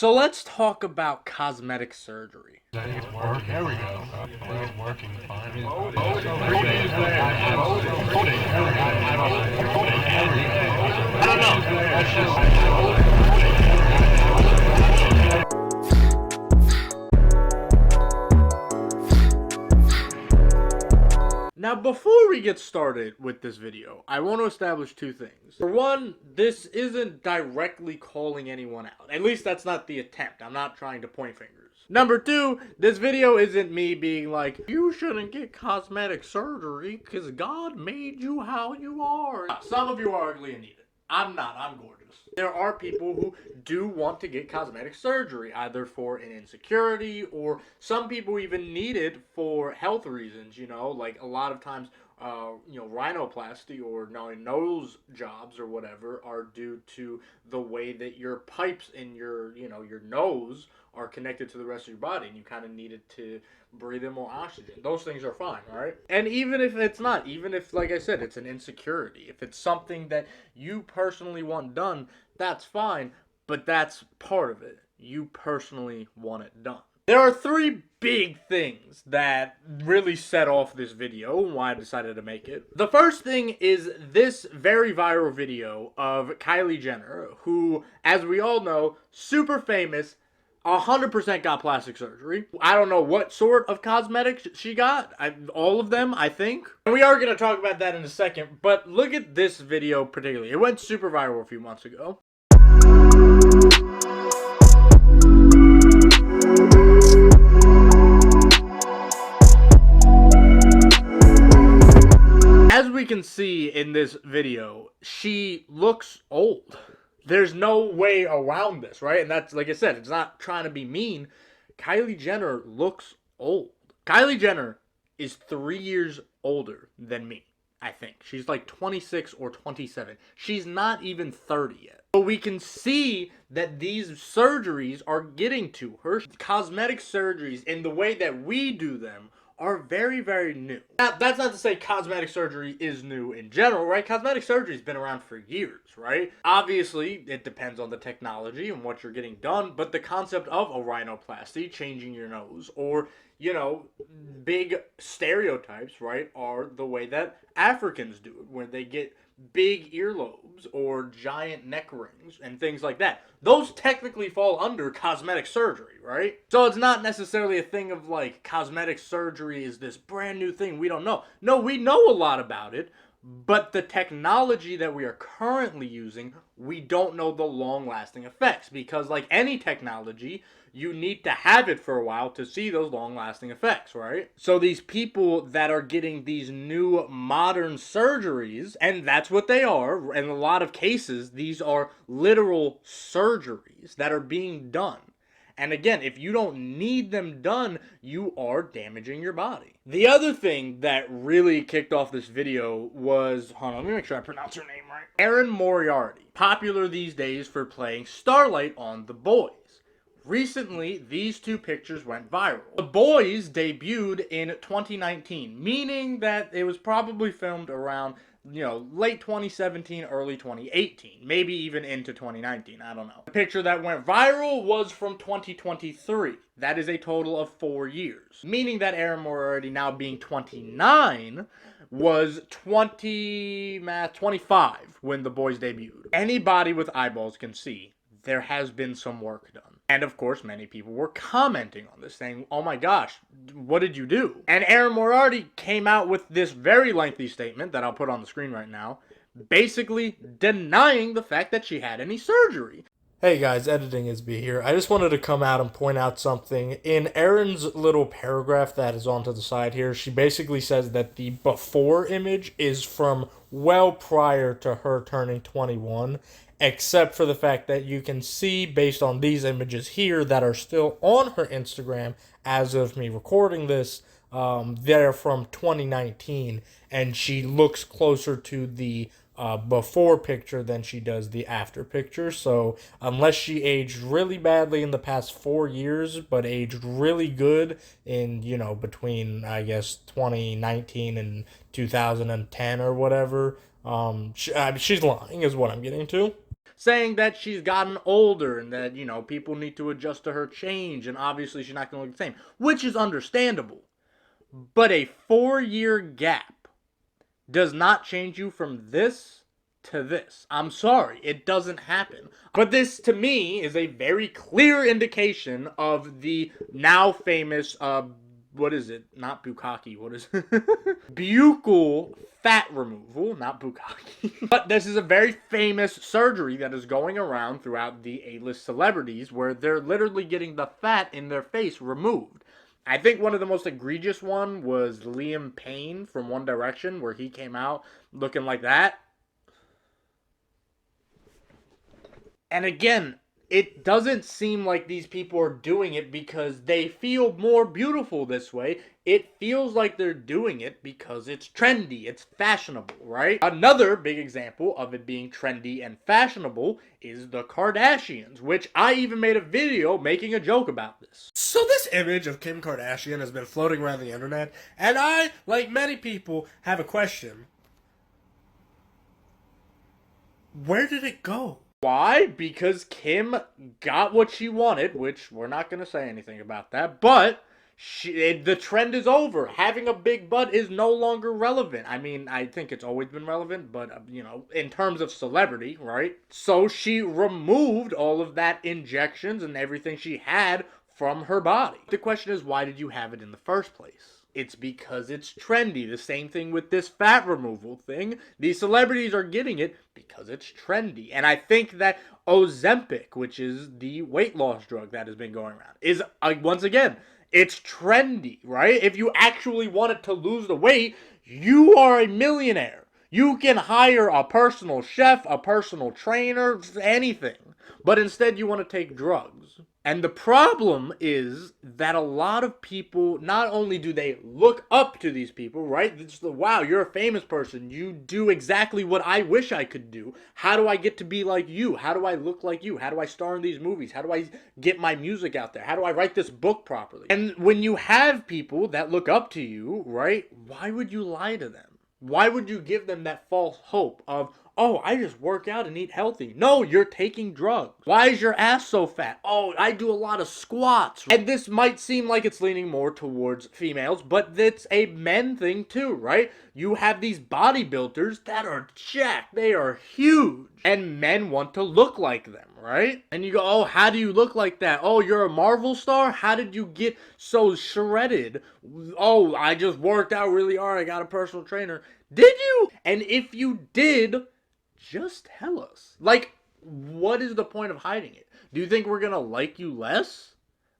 So let's talk about cosmetic surgery. I think it's working. There we go. I think it's working fine. I don't know. That's just. Now, before we get started with this video, I want to establish two things. For one, this isn't directly calling anyone out. At least that's not the attempt. I'm not trying to point fingers. Number two, this video isn't me being like, you shouldn't get cosmetic surgery because God made you how you are. Some of you are ugly and need it. I'm not. I'm gorgeous. There are people who do want to get cosmetic surgery, either for an insecurity or some people even need it for health reasons, like a lot of times, rhinoplasty or nose jobs or whatever are due to the way that your pipes in your nose are connected to the rest of your body and you kind of need it to breathe in more oxygen. Those things are fine, right? And even if it's not, even if, like I said, it's an insecurity, if it's something that you personally want done, that's fine, but that's part of it. You personally want it done. There are three big things that really set off this video and why I decided to make it. The first thing is this very viral video of Kylie Jenner, who, as we all know, super famous, 100% got plastic surgery. I don't know what sort of cosmetics she got. All of them, I think. And we are going to talk about that in a second, but look at this video particularly. It went super viral a few months ago. As we can see in this video, she looks old. There's no way around this, right? And that's, like I said, it's not trying to be mean. Kylie Jenner looks old. Kylie Jenner is 3 years older than me, I think. She's like 26 or 27. She's not even 30 yet. But we can see that these surgeries are getting to her. Cosmetic surgeries, in the way that we do them, are very, very new. Now, that's not to say cosmetic surgery is new in general, right? Cosmetic surgery has been around for years, right? Obviously, it depends on the technology and what you're getting done, but the concept of a rhinoplasty, changing your nose, or, big stereotypes, right, are the way that Africans do it, where they get big earlobes or giant neck rings and things like that. Those technically fall under cosmetic surgery, right? So it's not necessarily a thing of like cosmetic surgery is this brand new thing we don't know. No, we know a lot about it, but the technology that we are currently using, we don't know the long-lasting effects because like any technology, you need to have it for a while to see those long-lasting effects, right? So these people that are getting these new modern surgeries, and that's what they are, in a lot of cases, these are literal surgeries that are being done. And again, if you don't need them done, you are damaging your body. The other thing that really kicked off this video was, hold on, let me make sure I pronounce her name right. Erin Moriarty, popular these days for playing Starlight on The Boys. Recently, these two pictures went viral. The Boys debuted in 2019, meaning that it was probably filmed around late 2017, early 2018, maybe even into 2019, I don't know. The picture that went viral was from 2023. That is a total of 4 years, meaning that Erin Moriarty, now being 29, was 25 when The Boys debuted. Anybody with eyeballs can see there has been some work done. And of course, many people were commenting on this, saying, oh my gosh, what did you do? And Erin Moriarty came out with this very lengthy statement that I'll put on the screen right now, basically denying the fact that she had any surgery. Hey guys, Editing is B here. I just wanted to come out and point out something. In Erin's little paragraph that is onto the side here, she basically says that the before image is from well prior to her turning 21, except for the fact that you can see, based on these images here that are still on her Instagram as of me recording this, they're from 2019, and she looks closer to the before picture than she does the after picture. So unless she aged really badly in the past 4 years, but aged really good in, between, I guess, 2019 and 2010 or whatever, she's lying is what I'm getting to. saying that she's gotten older and that, you know, people need to adjust to her change and obviously she's not going to look the same, which is understandable. But a 4-year gap does not change you from this to this. I'm sorry, it doesn't happen. But this, to me, is a very clear indication of the now famous, what is it? Not bukkake, what is it? Buccal fat removal, not bukkake. But this is a very famous surgery that is going around throughout the A-list celebrities where they're literally getting the fat in their face removed. I think one of the most egregious one was Liam Payne from One Direction, where he came out looking like that. And again, it doesn't seem like these people are doing it because they feel more beautiful this way. It feels like they're doing it because it's trendy, it's fashionable, right? Another big example of it being trendy and fashionable is the Kardashians, which I even made a video making a joke about this. So this image of Kim Kardashian has been floating around the internet, and I, like many people, have a question. Where did it go? Why? Because Kim got what she wanted, which we're not going to say anything about that, but the trend is over. Having a big butt is no longer relevant. I mean, I think it's always been relevant, but, you know, in terms of celebrity, right? So she removed all of that injections and everything she had from her body. The question is, why did you have it in the first place? It's because it's trendy. The same thing with this fat removal thing. These celebrities are getting it because it's trendy. And I think that Ozempic, which is the weight loss drug that has been going around, is, once again, it's trendy, right? If you actually wanted to lose the weight, you are a millionaire. You can hire a personal chef, a personal trainer, anything. But instead you want to take drugs. And the problem is that a lot of people, not only do they look up to these people, right? It's the, wow, you're a famous person. You do exactly what I wish I could do. How do I get to be like you? How do I look like you? How do I star in these movies? How do I get my music out there? How do I write this book properly? And when you have people that look up to you, right? Why would you lie to them? Why would you give them that false hope of, oh, I just work out and eat healthy? No, you're taking drugs. Why is your ass so fat? Oh, I do a lot of squats. And this might seem like it's leaning more towards females, but it's a men thing too, right? You have these bodybuilders that are jacked. They are huge. And men want to look like them, right? And you go, oh, how do you look like that? Oh, you're a Marvel star? How did you get so shredded? Oh, I just worked out really hard. I got a personal trainer. Did you? And if you did, just tell us. Like, what is the point of hiding it? Do you think we're gonna like you less?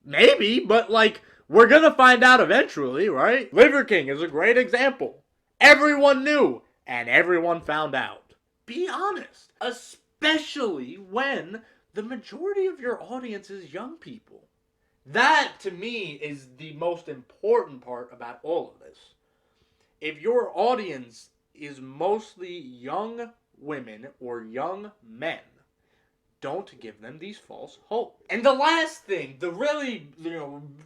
Maybe, but like, we're gonna find out eventually, right? Liver King is a great example. Everyone knew, and everyone found out. Be honest, especially when the majority of your audience is young people. That, to me, is the most important part about all of this. If your audience is mostly young women or young men, don't give them these false hopes. And the last thing, the really,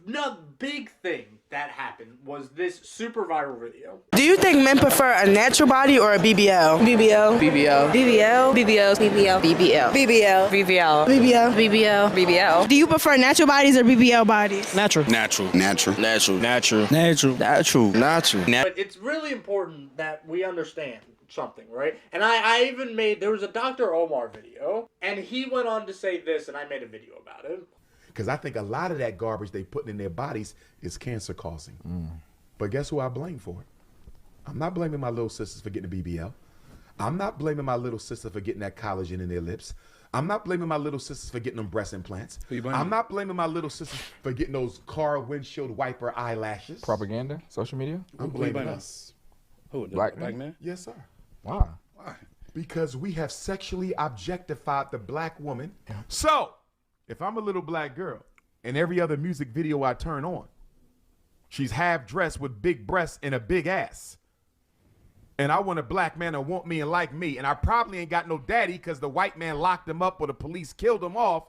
not big thing that happened was this super viral video. Do you think men prefer a natural body or a BBL? BBL. BBL. BBL. BBL. BBL. BBL. BBL. BBL. BBL. BBL. BBL. Do you prefer natural bodies or BBL bodies? Natural. Natural. Natural. Natural. Natural. Natural. Natural. Natural. But it's really important that we understand something, right? And I even made, there was a Dr. Umar video, and he went on to say this, and I made a video about it. Because I think a lot of that garbage they putting in their bodies is cancer causing. But guess who I blame for it? I'm not blaming my little sisters for getting a BBL. I'm not blaming my little sister for getting that collagen in their lips. I'm not blaming my little sisters for getting them breast implants. I'm not blaming my little sisters for getting those car windshield wiper eyelashes. Propaganda? Social media? I'm blaming us. Who? Black man? Yes, sir. Why? Because we have sexually objectified the black woman. So, if I'm a little black girl and every other music video I turn on, she's half dressed with big breasts and a big ass, and I want a black man to want me and like me, and I probably ain't got no daddy because the white man locked him up or the police killed him off,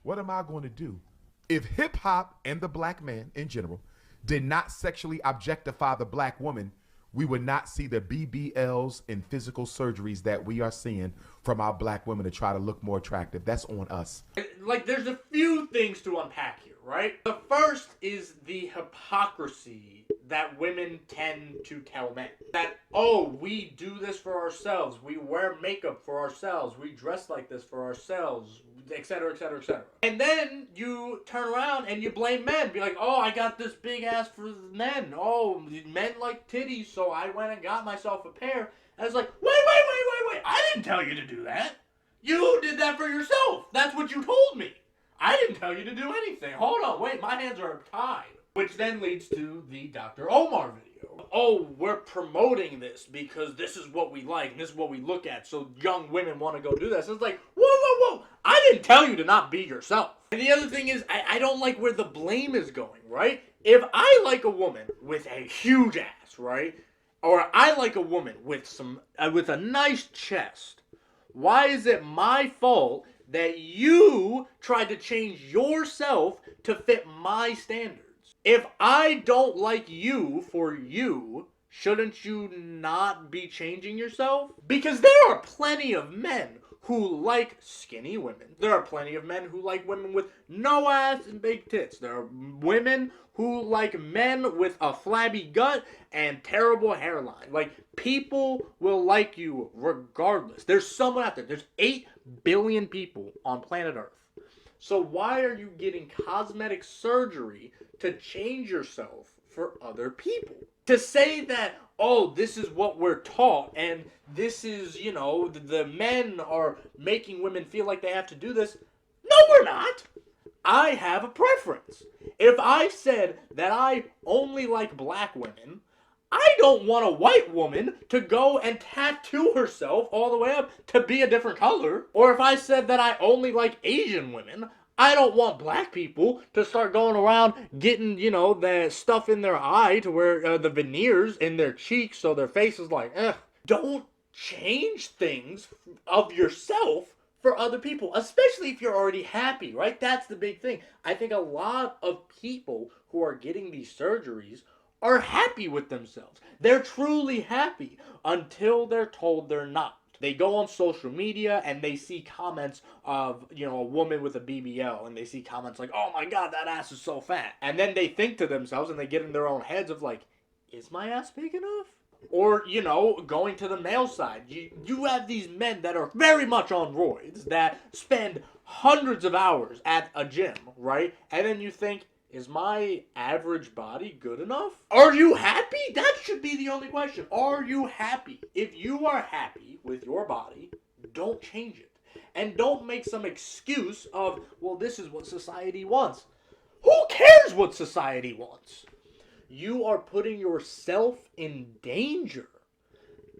what am I going to do? If hip-hop and the black man in general did not sexually objectify the black woman, we would not see the BBLs and physical surgeries that we are seeing from our black women to try to look more attractive. That's on us. Like, there's a few things to unpack here, right? The first is the hypocrisy that women tend to tell men. That, oh, we do this for ourselves. We wear makeup for ourselves. We dress like this for ourselves, etc., etc., etc. And then you turn around and you blame men. Be like, oh, I got this big ass for men. Oh, men like titties, so I went and got myself a pair. And it's like, wait. I didn't tell you to do that. You did that for yourself. That's what you told me. I didn't tell you to do anything. Hold on, wait, my hands are tied. Which then leads to the Dr. Omar video. Oh, we're promoting this because this is what we like and this is what we look at, so young women want to go do this. It's like, whoa. I didn't tell you to not be yourself. And the other thing is, I don't like where the blame is going, right? If I like a woman with a huge ass, right? Or I like a woman with with a nice chest, why is it my fault that you tried to change yourself to fit my standards? If I don't like you for you, shouldn't you not be changing yourself? Because there are plenty of men who like skinny women. There are plenty of men who like women with no ass and big tits. There are women who like men with a flabby gut and terrible hairline. Like, people will like you regardless. There's someone out there. There's 8 billion people on planet Earth. So why are you getting cosmetic surgery to change yourself for other people? To say that, oh, this is what we're taught, and this is, the men are making women feel like they have to do this. No, we're not. I have a preference. If I said that I only like black women, I don't want a white woman to go and tattoo herself all the way up to be a different color. Or if I said that I only like Asian women, I don't want black people to start going around getting, the stuff in their eye to where the veneers in their cheeks so their face is like, ugh. Don't change things of yourself for other people, especially if you're already happy, right? That's the big thing. I think a lot of people who are getting these surgeries are happy with themselves. They're truly happy until they're told they're not. They go on social media and they see comments of, a woman with a BBL, and they see comments like, oh my God, that ass is so fat. And then they think to themselves and they get in their own heads of like, is my ass big enough? Or, going to the male side. You have these men that are very much on roids that spend hundreds of hours at a gym, right? And then you think, is my average body good enough? Are you happy? That should be the only question. Are you happy? If you are happy with your body, don't change it. And don't make some excuse of, well, this is what society wants. Who cares what society wants? You are putting yourself in danger.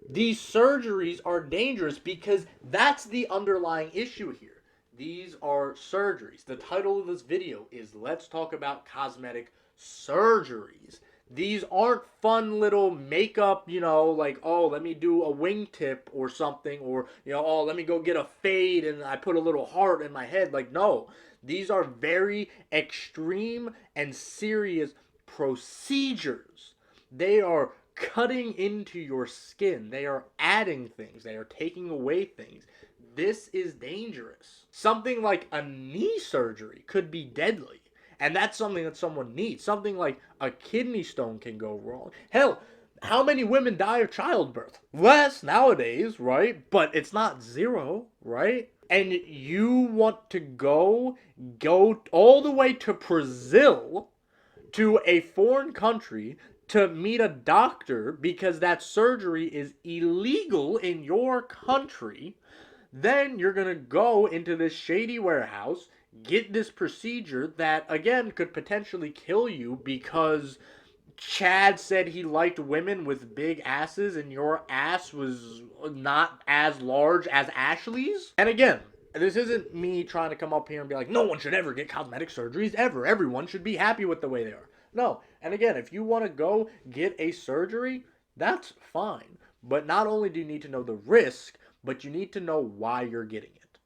These surgeries are dangerous because that's the underlying issue here. These are surgeries. The title of this video is Let's Talk About Cosmetic Surgeries. These aren't fun little makeup, like, oh, let me do a wingtip or something, or, oh, let me go get a fade and I put a little heart in my head. Like, no. These are very extreme and serious procedures. They are cutting into your skin. They are adding things. They are taking away things. This is dangerous. Something like a knee surgery could be deadly. And that's something that someone needs. Something like a kidney stone can go wrong. Hell, how many women die of childbirth? Less nowadays, right? But it's not zero, right? And you want to go all the way to Brazil, to a foreign country, to meet a doctor because that surgery is illegal in your country. Then you're going to go into this shady warehouse, get this procedure that, again, could potentially kill you because Chad said he liked women with big asses and your ass was not as large as Ashley's. And again, this isn't me trying to come up here and be like, no one should ever get cosmetic surgeries ever. Everyone should be happy with the way they are. No. And again, if you want to go get a surgery, that's fine. But not only do you need to know the risk, but you need to know why you're getting it.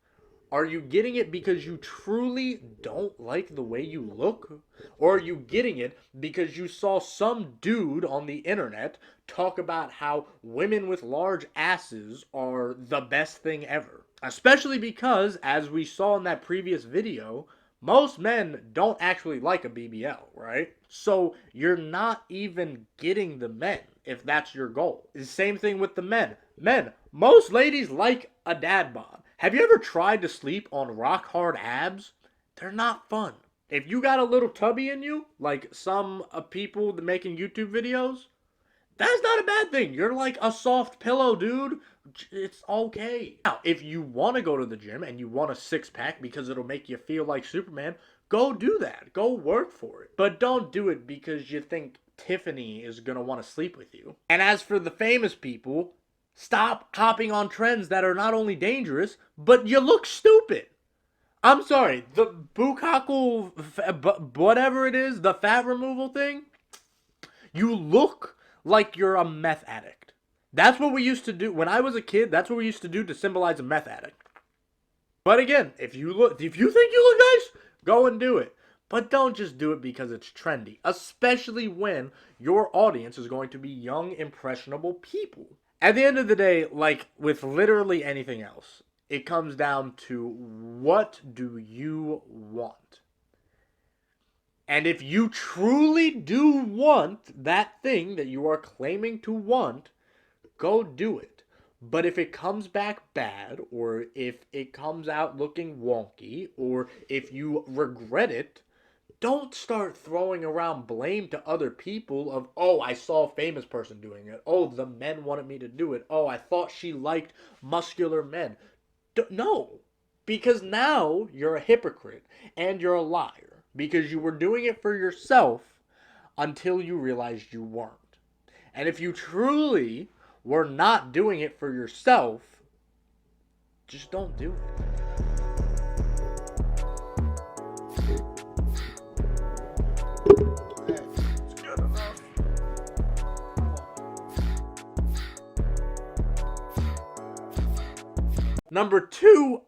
Are you getting it because you truly don't like the way you look? Or are you getting it because you saw some dude on the internet talk about how women with large asses are the best thing ever? Especially because, as we saw in that previous video, most men don't actually like a BBL, right? So you're not even getting the men if that's your goal. The same thing with the men. Men, most ladies like a dad bod. Have you ever tried to sleep on rock hard abs? They're not fun. If you got a little tubby in you, like some people making YouTube videos, that's not a bad thing. You're like a soft pillow, dude. It's okay. Now, if you want to go to the gym and you want a six-pack because it'll make you feel like Superman, go do that. Go work for it. But don't do it because you think Tiffany is going to want to sleep with you. And as for the famous people, stop hopping on trends that are not only dangerous, but you look stupid. I'm sorry, the Buccal, whatever it is, the fat removal thing, you look like you're a meth addict. That's what we used to do. When I was a kid, that's what we used to do to symbolize a meth addict. But again, if you think you look nice, go and do it. But don't just do it because it's trendy, especially when your audience is going to be young, impressionable people. At the end of the day, like with literally anything else, it comes down to what do you want? And if you truly do want that thing that you are claiming to want, go do it. But if it comes back bad, or if it comes out looking wonky, or if you regret it, don't start throwing around blame to other people of, oh, I saw a famous person doing it. Oh, the men wanted me to do it. Oh, I thought she liked muscular men. No, because now you're a hypocrite and you're a liar because you were doing it for yourself until you realized you weren't. And if you truly were not doing it for yourself, just don't do it. Number two,